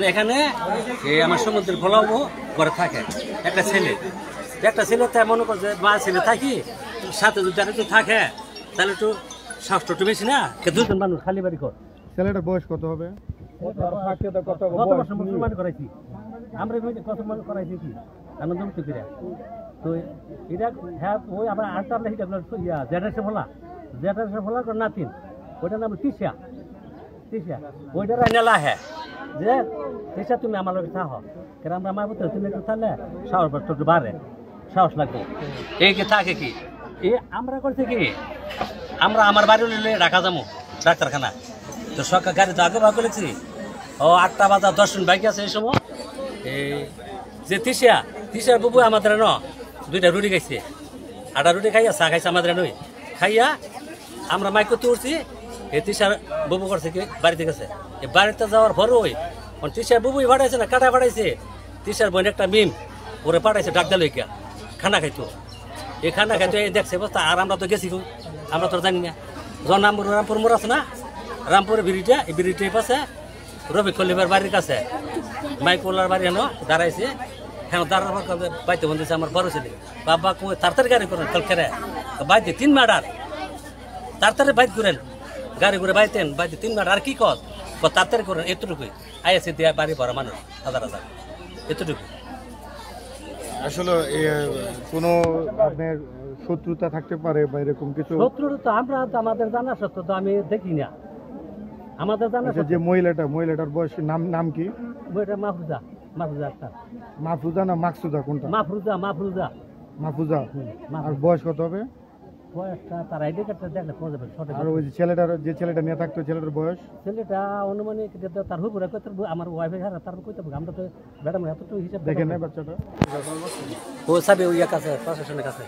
এখানে আমার সমুদ্রের ফলাও করে থাকে একটা ছেলে তাই মনে করছে মা ছেলে থাকি সাথে যদি আর একটু থাকে তাহলে একটু স্বাস্থ্য একটু বেশি না দুজন মানুষ খালি বাড়ি কর। ছেলেটার বয়স কত হবে? কত বছর মুসলমান করাইছি আমরা কত মানুষ করাইছি কি আনন্দ মুক্তি করে তো এটা হ্যাঁ ওই আমরা আরেকটা আমরা জেটারসে ফলা করে নাতিন ওইটার নাম তিসা ওইটার নেলা হ্যাঁ যে তিসা তুমি আমার লোক থাহ কেন আমরা আমার বুঝতে তুমি একটু থাকলে সাহস একটু বাড়ে সাহস লাগবে এই কি থাকে কি আমরা করছি কি আমরা আমার বাড়ি রাখা যাবো ডাক্তারখানা তো সরকার গাড়ি তো আগে ভাগ করেছি 8টা বাজা 10 মিনিট বাকি আছে এই সময় এই যে তিসিয়ার বুবু আমাদের 2টা রুটি খাইছে 8টা রুটি খাইয়া চা খাইছে আমাদের নই খাইয়া আমরা মাইক করতে উঠছি এই তিসিয়ার বুবু করছে কি বাড়িতে গেছে এই বাড়িতে যাওয়ার পর ওই তিসিয়ার বুবুই পাঠাইছে না কাটা পাঠাইছে তিসিয়ার বোন একটা মিম ওরে পাঠাইছে ডাক দিল খানা খাইতো এই খানা খাইতো এই দেখছে বস্তা আর আমরা তো গেছি আমরা তো জানি না যখন রামপুর মোড় আছে না রামপুরের বিড়িটা পাশে রবি কলিবার বাড়ির কাছে মাইকোলার বাড়ি হেন দাঁড়াইছে হেন দাঁড়ার পর বাইতে বন্ধুছে আমার বড় ছেলে বাবা তাড়াতাড়ি গাড়ি করেন কালকে বাইতে 3 মার্ডার তাড়াতাড়ি বাইক করেন গাড়ি করে বাইতে 3 মার্ডার আর কি তাড়াতাড়ি করেন এতটুকুই আইসে দেয়া বাড়ি ভরা মানুষ হাজার এতটুকু। আসলে কোনো আপনার শত্রুতা থাকতে পারে বা এরকম কিছু? শত্রুতা আমরা আমাদের জানা সত্য তো আমি দেখি না আমাদের জানা যে মহিলাটার বয়স নাম কি? মাহফুজা আক্তার। মাহফুজা না মাকসুদা কোনটা? মাহফুজা। আর বয়স কত হবে? বয়সটা তার আইডি কার্ডটা দেখলে পাওয়া যাবে। আর ওই যে ছেলেটা নিয়ে থাকতো ছেলেটার বয়স? ছেলেটা অনুমানিক তার হুপুরে আমার ওয়াইফের হারা তার কইতে আমরা তো ম্যাডাম এত হিসাব দেখেন না বাচ্চাটা ও সাবে ওই কাছে প্রশাসনের কাছে